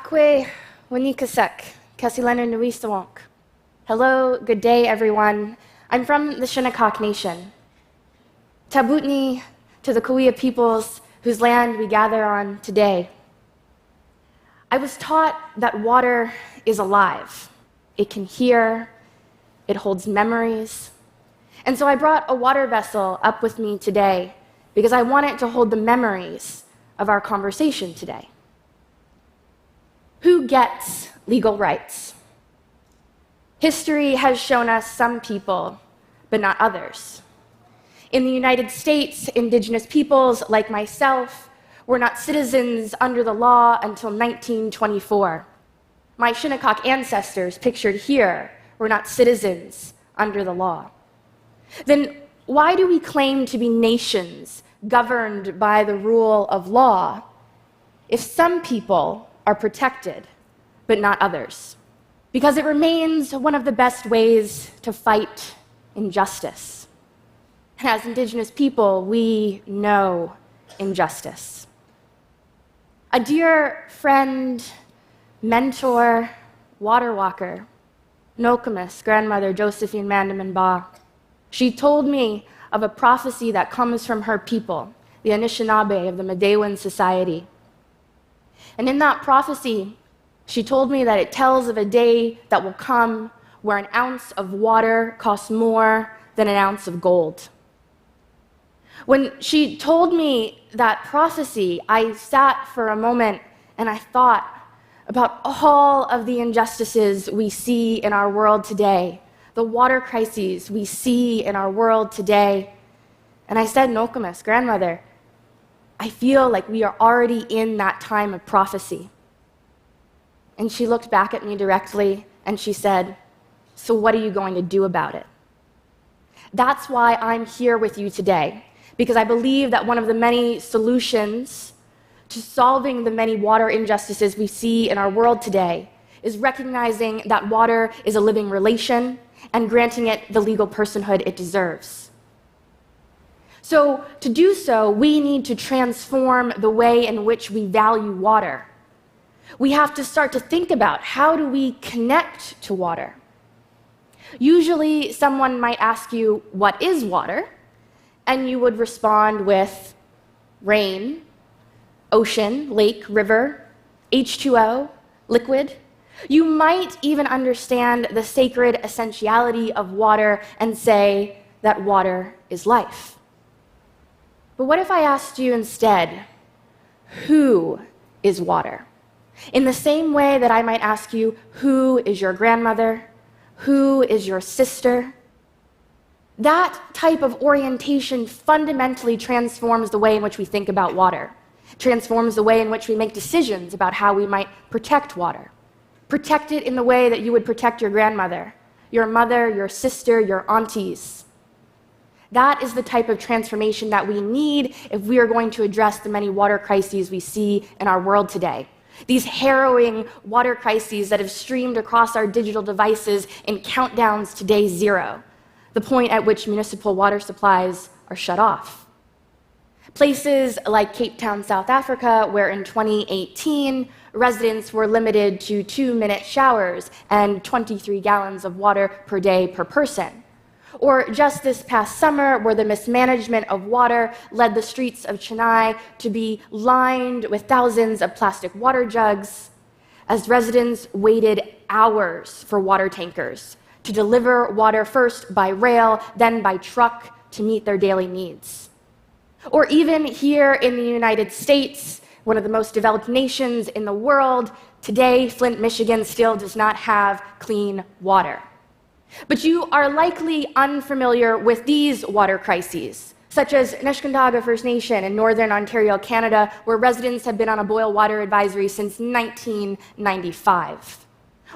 Akwe Wanikasek, Kasilena Nuisawonk. Hello, good day, everyone. I'm from the Shinnecock Nation. Tabutni to the Cahuilla peoples whose land we gather on today. I was taught that water is alive. It can hear, it holds memories. And so I brought a water vessel up with me today because I want it to hold the memories of our conversation today. Who gets legal rights? History has shown us some people, but not others. In the United States, indigenous peoples like myself were not citizens under the law until 1924. My Shinnecock ancestors, pictured here, were not citizens under the law. Then why do we claim to be nations governed by the rule of law if some people are protected, but not others? Because it remains one of the best ways to fight injustice. And as indigenous people, we know injustice. A dear friend, mentor, water walker, Nokomis, grandmother Josephine Mandamin Ba, she told me of a prophecy that comes from her people, the Anishinaabe of the Medewan Society. And in that prophecy, she told me that it tells of a day that will come where an ounce of water costs more than an ounce of gold. When she told me that prophecy, I sat for a moment and I thought about all of the injustices we see in our world today, the water crises we see in our world today. And I said, Nokomis, grandmother, I feel like we are already in that time of prophecy. And she looked back at me directly and she said, so what are you going to do about it? That's why I'm here with you today, because I believe that one of the many solutions to solving the many water injustices we see in our world today is recognizing that water is a living relation and granting it the legal personhood it deserves. So to do so, we need to transform the way in which we value water. We have to start to think about how do we connect to water. Usually someone might ask you, what is water? And you would respond with rain, ocean, lake, river, H2O, liquid. You might even understand the sacred essentiality of water and say that water is life. But what if I asked you instead, who is water? In the same way that I might ask you, who is your grandmother? Who is your sister? That type of orientation fundamentally transforms the way in which we think about water, transforms the way in which we make decisions about how we might protect water. Protect it in the way that you would protect your grandmother, your mother, your sister, your aunties. That is the type of transformation that we need if we are going to address the many water crises we see in our world today. These harrowing water crises that have streamed across our digital devices in countdowns to day zero, the point at which municipal water supplies are shut off. Places like Cape Town, South Africa, where in 2018, residents were limited to 2-minute showers and 23 gallons of water per day per person. Or just this past summer, where the mismanagement of water led the streets of Chennai to be lined with thousands of plastic water jugs, as residents waited hours for water tankers to deliver water first by rail, then by truck to meet their daily needs. Or even here in the United States, one of the most developed nations in the world, today Flint, Michigan still does not have clean water. But you are likely unfamiliar with these water crises, such as Nishnawbe First Nation in Northern Ontario, Canada, where residents have been on a boil water advisory since 1995.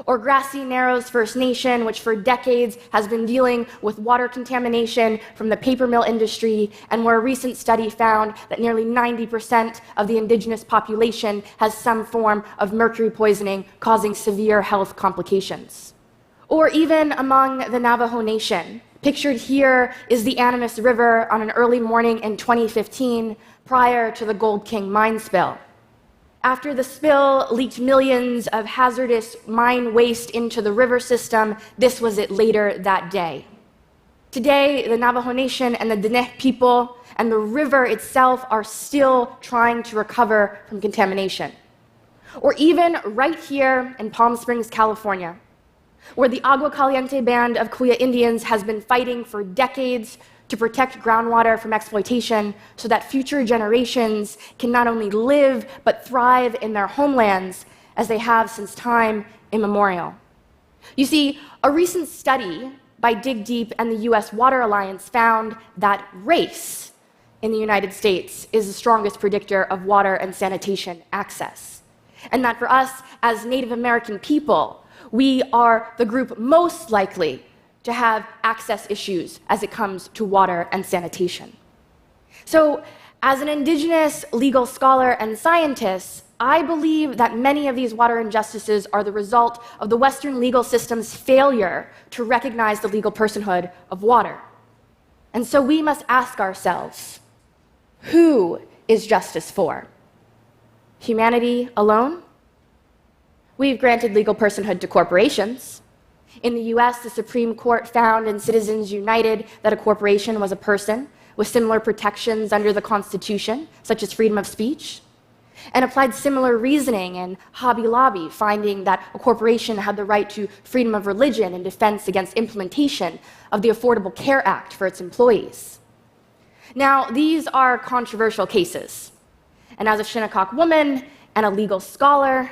Or Grassy Narrows First Nation, which for decades has been dealing with water contamination from the paper mill industry, and where a recent study found that nearly 90% of the indigenous population has some form of mercury poisoning causing severe health complications. Or even among the Navajo Nation. Pictured here is the Animas River on an early morning in 2015, prior to the Gold King mine spill. After the spill leaked millions of hazardous mine waste into the river system, this was it later that day. Today, the Navajo Nation and the Diné people and the river itself are still trying to recover from contamination. Or even right here in Palm Springs, California, where the Agua Caliente Band of Kuya Indians has been fighting for decades to protect groundwater from exploitation so that future generations can not only live but thrive in their homelands as they have since time immemorial. You see, a recent study by Dig Deep and the US Water Alliance found that race in the United States is the strongest predictor of water and sanitation access. And that for us as Native American people, we are the group most likely to have access issues as it comes to water and sanitation. So, as an Indigenous legal scholar and scientist, I believe that many of these water injustices are the result of the Western legal system's failure to recognize the legal personhood of water. And so we must ask ourselves, who is justice for? Humanity alone? We've granted legal personhood to corporations. In the US, the Supreme Court found in Citizens United that a corporation was a person with similar protections under the Constitution, such as freedom of speech, and applied similar reasoning in Hobby Lobby, finding that a corporation had the right to freedom of religion and defense against implementation of the Affordable Care Act for its employees. Now, these are controversial cases, and as a Shinnecock woman and a legal scholar,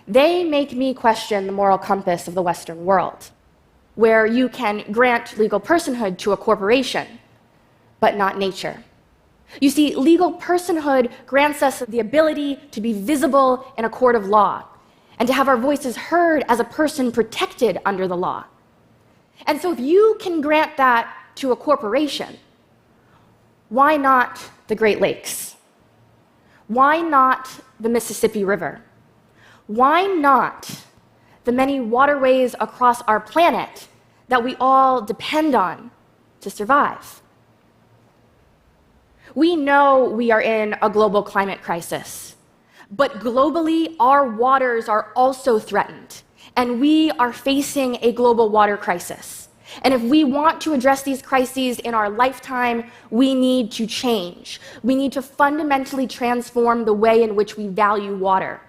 they make me question the moral compass of the Western world, where you can grant legal personhood to a corporation, but not nature. You see, legal personhood grants us the ability to be visible in a court of law and to have our voices heard as a person protected under the law. And so if you can grant that to a corporation, why not the Great Lakes? Why not the Mississippi River? Why not the many waterways across our planet that we all depend on to survive? We know we are in a global climate crisis, but globally, our waters are also threatened, and we are facing a global water crisis. And if we want to address these crises in our lifetime, we need to change. We need to fundamentally transform the way in which we value water.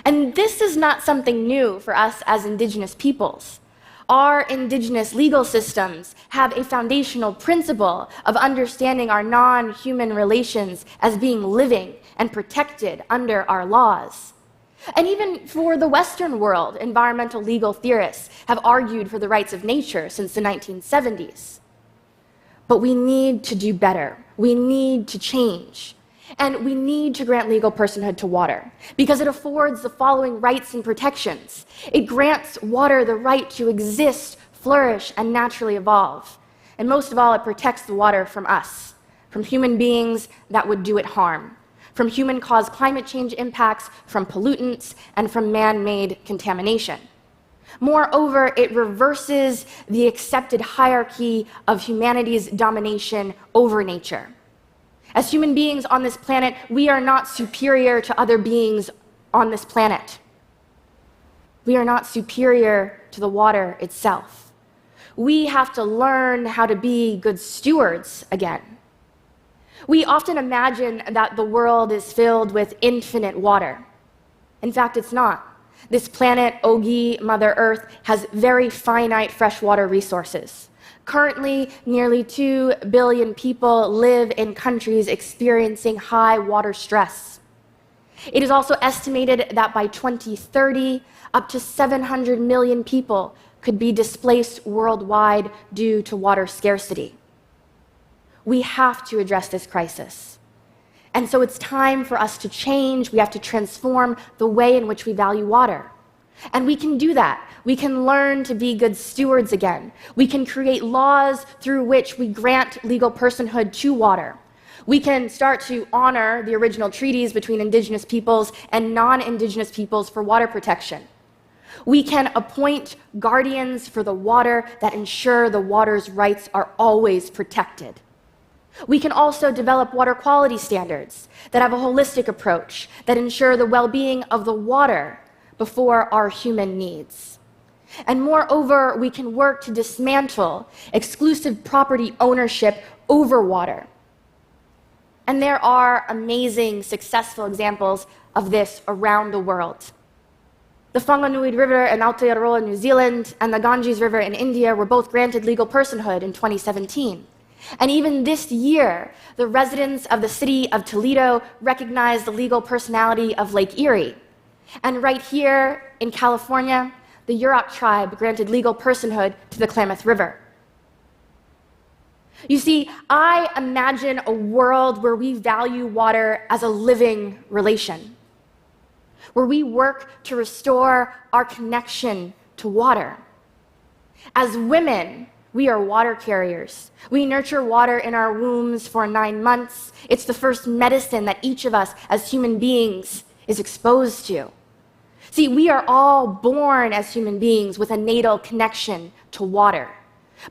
And this is not something new for us as Indigenous peoples. Our Indigenous legal systems have a foundational principle of understanding our non-human relations as being living and protected under our laws. And even for the Western world, environmental legal theorists have argued for the rights of nature since the 1970s. But we need to do better. We need to change. And we need to grant legal personhood to water because it affords the following rights and protections. It grants water the right to exist, flourish, and naturally evolve. And most of all, it protects the water from us, from human beings that would do it harm, from human-caused climate change impacts, from pollutants, and from man-made contamination. Moreover, it reverses the accepted hierarchy of humanity's domination over nature. As human beings on this planet, we are not superior to other beings on this planet. We are not superior to the water itself. We have to learn how to be good stewards again. We often imagine that the world is filled with infinite water. In fact, it's not. This planet, Ogi, Mother Earth, has very finite freshwater resources. Currently, nearly 2 billion people live in countries experiencing high water stress. It is also estimated that by 2030, up to 700 million people could be displaced worldwide due to water scarcity. We have to address this crisis. And so it's time for us to change. We have to transform the way in which we value water. And we can do that. We can learn to be good stewards again. We can create laws through which we grant legal personhood to water. We can start to honor the original treaties between Indigenous peoples and non-Indigenous peoples for water protection. We can appoint guardians for the water that ensure the water's rights are always protected. We can also develop water quality standards that have a holistic approach that ensure the well-being of the water before our human needs. And moreover, we can work to dismantle exclusive property ownership over water. And there are amazing, successful examples of this around the world. The Whanganui River in Aotearoa, New Zealand, and the Ganges River in India were both granted legal personhood in 2017. And even this year, the residents of the city of Toledo recognized the legal personality of Lake Erie. And right here in California, the Yurok tribe granted legal personhood to the Klamath River. You see, I imagine a world where we value water as a living relation, where we work to restore our connection to water. As women, we are water carriers. We nurture water in our wombs for 9 months. It's the first medicine that each of us as human beings is exposed to. See, we are all born as human beings with a natal connection to water.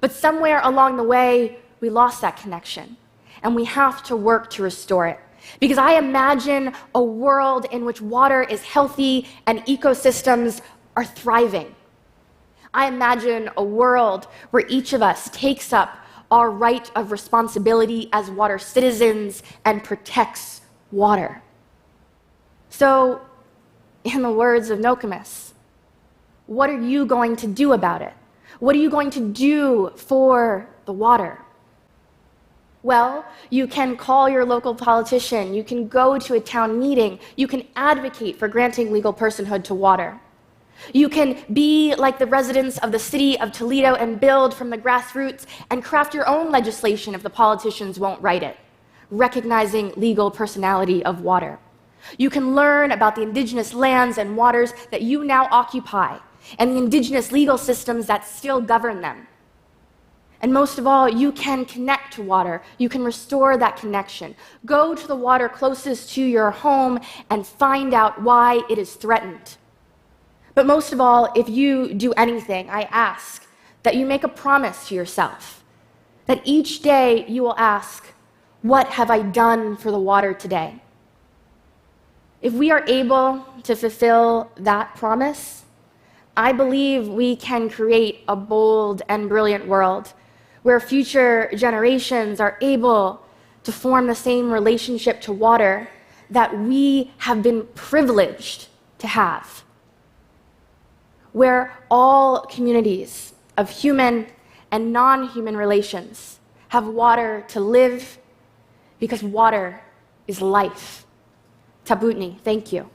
But somewhere along the way, we lost that connection, and we have to work to restore it. Because I imagine a world in which water is healthy and ecosystems are thriving. I imagine a world where each of us takes up our right of responsibility as water citizens and protects water. So, in the words of Nokomis, what are you going to do about it? What are you going to do for the water? Well, you can call your local politician, you can go to a town meeting, you can advocate for granting legal personhood to water. You can be like the residents of the city of Toledo and build from the grassroots and craft your own legislation if the politicians won't write it, recognizing legal personality of water. You can learn about the indigenous lands and waters that you now occupy and the indigenous legal systems that still govern them. And most of all, you can connect to water. You can restore that connection. Go to the water closest to your home and find out why it is threatened. But most of all, if you do anything, I ask that you make a promise to yourself, that each day you will ask, what have I done for the water today? If we are able to fulfill that promise, I believe we can create a bold and brilliant world where future generations are able to form the same relationship to water that we have been privileged to have, where all communities of human and non-human relations have water to live because water is life. Tabutni, thank you.